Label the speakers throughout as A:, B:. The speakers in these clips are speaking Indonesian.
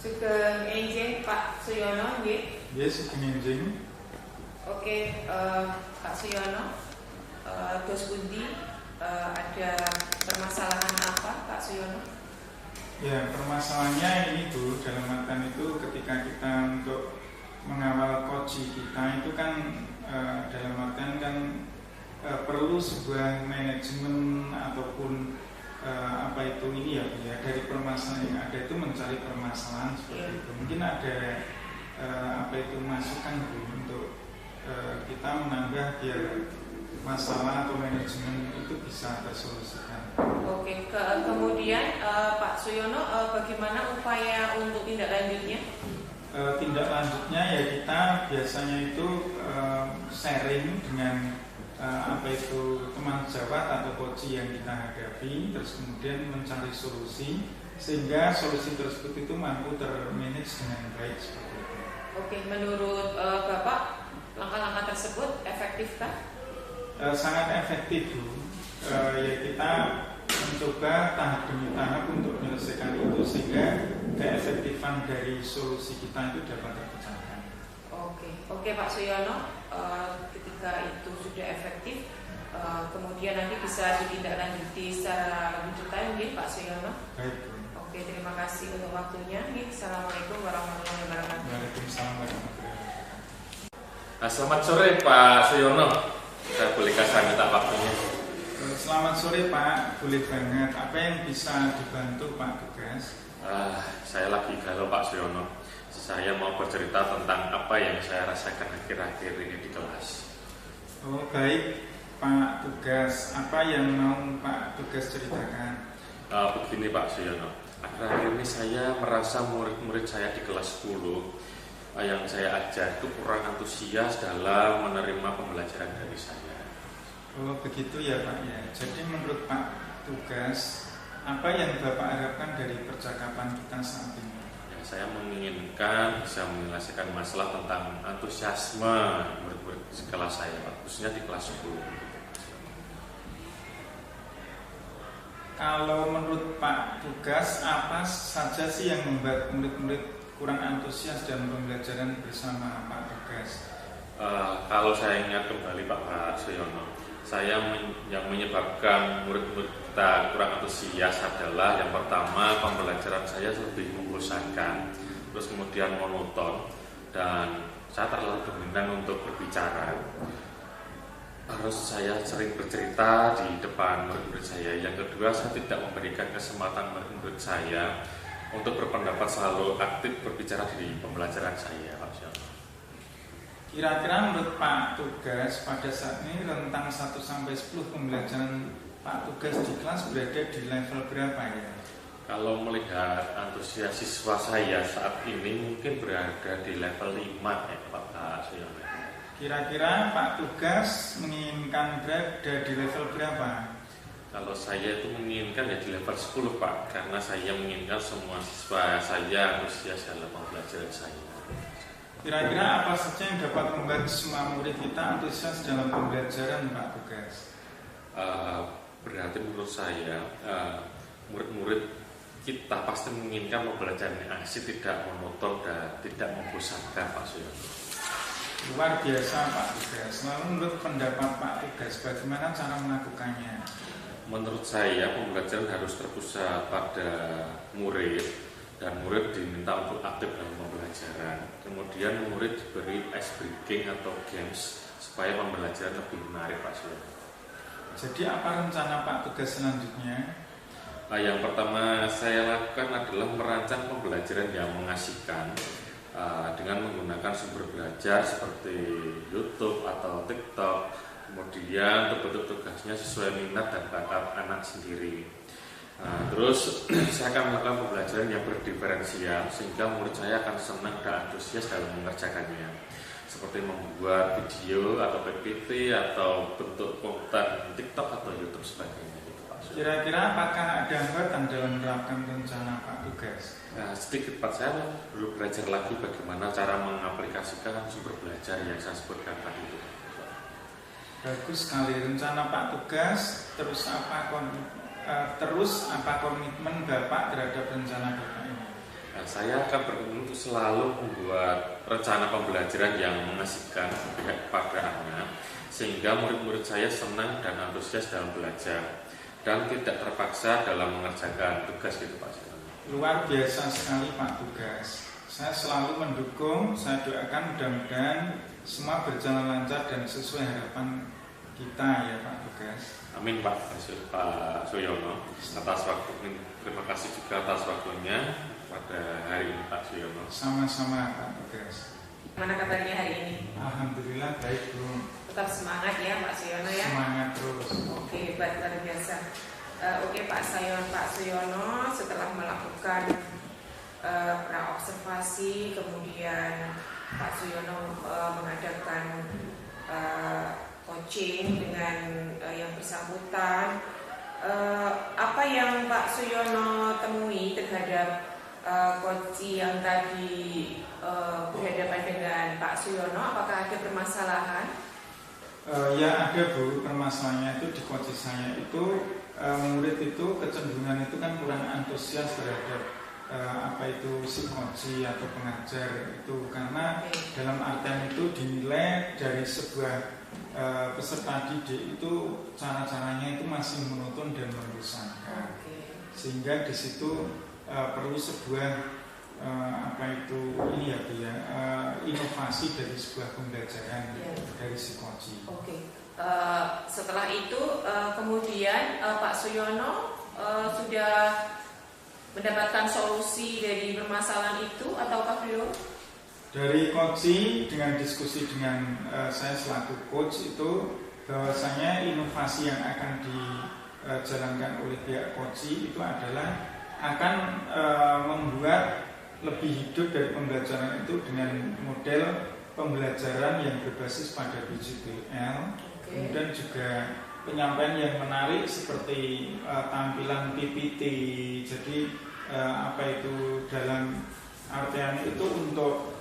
A: Sugeng enjing Pak Suyono nggih.
B: Nggih, sugeng enjing.
A: Oke, Pak Suyono, dos pundi ada permasalahan apa Pak Suyono?
B: Ya, permasalahannya ini Bu, dalam artian itu ketika kita untuk mengawal koji kita itu kan dalam artian kan perlu sebuah manajemen ataupun apa itu ini ya dari permasalahan yang ada itu mencari permasalahan seperti itu. Mungkin ada apa itu masukan Bu untuk kita menambah biar masalah atau manajemen itu bisa tersolusikan.
A: Oke, kemudian Pak Suyono, bagaimana upaya untuk tindak lanjutnya?
B: Tindak lanjutnya ya kita biasanya itu sharing dengan apa itu teman sejawat atau koji yang kita hadapi, terus kemudian mencari solusi sehingga solusi tersebut itu mampu termanage dengan baik seperti itu.
A: Oke, menurut Bapak langkah-langkah tersebut efektifkah?
B: Sangat efektif Bu. Ya kita mencoba tahap demi tahap untuk menyelesaikan itu sehingga keefektifan dari solusi kita itu dapat terpecahkan.
A: Oke Pak Suyono, ketika itu sudah efektif, kemudian nanti bisa ditindaklanjuti secara lebih detail mungkin Pak Suyono.
B: Baik Bu.
A: Oke, terima kasih untuk waktunya. Assalamualaikum warahmatullahi wabarakatuh.
B: Waalaikumsalam warahmatullahi wabarakatuh.
C: Selamat sore Pak Suyono. Saya boleh kasih minta waktunya.
B: Selamat sore Pak, boleh banget. Apa yang bisa dibantu Pak Tugas?
C: Saya lagi galau Pak Suyono. Saya mau bercerita tentang apa yang saya rasakan akhir-akhir ini di kelas.
B: Oh baik Pak Tugas, apa yang mau Pak Tugas ceritakan?
C: Begini Pak Suyono, akhir-akhir ini saya merasa murid-murid saya di kelas 10 yang saya ajar itu kurang antusias dalam menerima pembelajaran dari saya.
B: Oh begitu ya Pak ya. Jadi menurut Pak Tugas, apa yang Bapak harapkan dari percakapan kita saat ini?
C: Ya, saya menginginkan bisa menyelesaikan masalah tentang antusiasme murid-murid sekelas saya, khususnya di kelas 10.
B: Kalau menurut Pak Tugas, apa saja sih yang membuat murid-murid kurang antusias dalam pembelajaran bersama Pak Tugas?
C: Kalau saya ingat kembali Pak Suyono, yang menyebabkan murid-murid kita kurang antusias adalah yang pertama pembelajaran saya lebih membosankan, terus kemudian monoton, dan saya terlalu dominan untuk berbicara. Harus saya sering bercerita di depan murid-murid saya. Yang kedua, saya tidak memberikan kesempatan murid-murid saya untuk berpendapat, selalu aktif berbicara di pembelajaran saya, Pak Suyono.
B: Kira-kira menurut Pak Tugas pada saat ini rentang 1-10 pembelajaran Pak Tugas di kelas berada di level berapa ya?
C: Kalau melihat antusias siswa saya saat ini mungkin berada di level 5 ya Pak Suyono.
B: Kira-kira Pak Tugas menginginkan berada di level berapa?
C: Kalau saya itu menginginkan ya di level 10 Pak, karena saya menginginkan semua siswa saya antusias dalam pembelajaran saya.
B: Kira-kira apa saja yang dapat membuat semua murid kita antusias dalam pembelajaran Pak Tugas?
C: Berarti menurut saya murid-murid kita pasti menginginkan pembelajaran yang asik, tidak monoton dan tidak membosankan Pak Suyono.
B: Luar biasa Pak Tugas. Lalu menurut pendapat Pak Tugas, bagaimana cara melakukannya?
C: Menurut saya pembelajaran harus terpusat pada murid, dan murid diminta untuk aktif dalam pembelajaran. Kemudian murid diberi ice breaking atau games supaya pembelajaran lebih menarik Pak Suyono.
B: Jadi apa rencana Pak Tugas selanjutnya?
C: Yang pertama saya lakukan adalah merancang pembelajaran yang mengasihkan dengan menggunakan sumber belajar seperti YouTube atau TikTok. Kemudian bentuk tugasnya sesuai minat dan bakat anak sendiri. Terus saya akan melakukan pembelajaran yang berdiferensial sehingga murid saya akan senang dan antusias dalam mengerjakannya, seperti membuat video atau PPT atau bentuk konten TikTok atau YouTube sebagainya.
B: Kira-kira apakah ada hambatan dalam menerapkan rencana Pak Tugas?
C: Sedikit Pak, saya perlu belajar lagi bagaimana cara mengaplikasikan sumber belajar yang saya sebutkan tadi itu.
B: Bagus sekali rencana Pak Tugas. Terus apa komitmen Bapak terhadap rencana Bapak ini?
C: Nah, saya akan berkomitmen untuk selalu membuat rencana pembelajaran yang mengasihkan pada anak, sehingga murid-murid saya senang dan antusias dalam belajar dan tidak terpaksa dalam mengerjakan tugas gitu Pak Siono.
B: Luar biasa sekali Pak Tugas. Saya selalu mendukung, saya doakan mudah-mudahan semua berjalan lancar dan sesuai harapan kita ya Pak Tugas.
C: Amin Pak Suyono. Atas waktu, terima kasih juga atas waktunya pada hari ini Pak Suyono.
B: Sama-sama Pak Tugas.
A: Mana kabarnya hari ini?
B: Alhamdulillah baik Bu.
A: Tetap semangat ya Pak Suyono ya.
B: Semangat terus.
A: Oke, baik, luar biasa. Oke Pak Suyono setelah melakukan praobservasi, kemudian Pak Suyono mengadakan coaching dengan yang bersangkutan. Apa yang Pak Suyono temui terhadap coach yang tadi berhadapan dengan Pak Suyono? Apakah ada permasalahan?
B: Ya ada Bu, permasalahannya itu di coach saya itu murid itu kecenderungan itu kan kurang antusias terhadap apa itu psikoji atau pengajar itu, karena dalam artian itu dinilai dari sebuah peserta didik itu cara-caranya itu masih monoton dan membosankan, sehingga di situ perlu sebuah apa itu ini ya Bu ya, inovasi dari sebuah pembelajaran dari psikoji.
A: Setelah itu kemudian Pak Suyono sudah mendapatkan solusi dari permasalahan itu ataukah belum?
B: Dari coaching dengan diskusi dengan saya selaku coach itu bahwasanya inovasi yang akan dijalankan oleh pihak coaching itu adalah akan membuat lebih hidup dari pembelajaran itu dengan model pembelajaran yang berbasis pada BJPL, kemudian juga penyampaian yang menarik seperti tampilan PPT. Jadi apa itu dalam artian itu untuk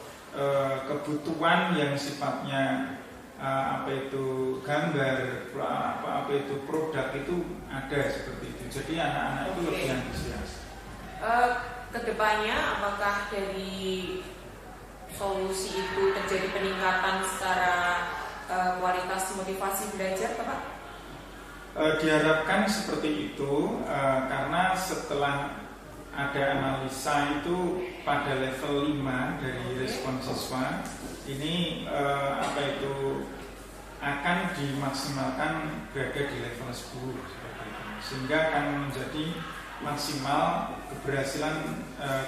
B: kebutuhan yang sifatnya apa itu gambar, apa itu produk itu ada seperti itu. Jadi anak-anak itu lebih antusias.
A: Kedepannya apakah dari solusi itu terjadi peningkatan secara kualitas motivasi belajar Pak?
B: Diharapkan seperti itu karena setelah ada analisa itu pada level 5 dari respon siswa ini apa itu akan dimaksimalkan berada di level 10 seperti itu, sehingga akan menjadi maksimal keberhasilan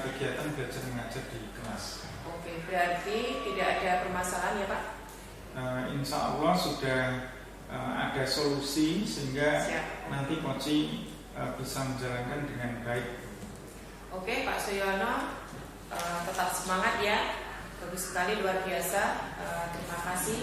B: kegiatan belajar mengajar di kelas.
A: Oke, berarti tidak ada permasalahan ya Pak?
B: Insya Allah sudah ada solusi sehingga nanti coaching bisa menjalankan dengan baik.
A: Oke Pak Suyono, tetap semangat ya, bagus sekali, luar biasa. Terima kasih.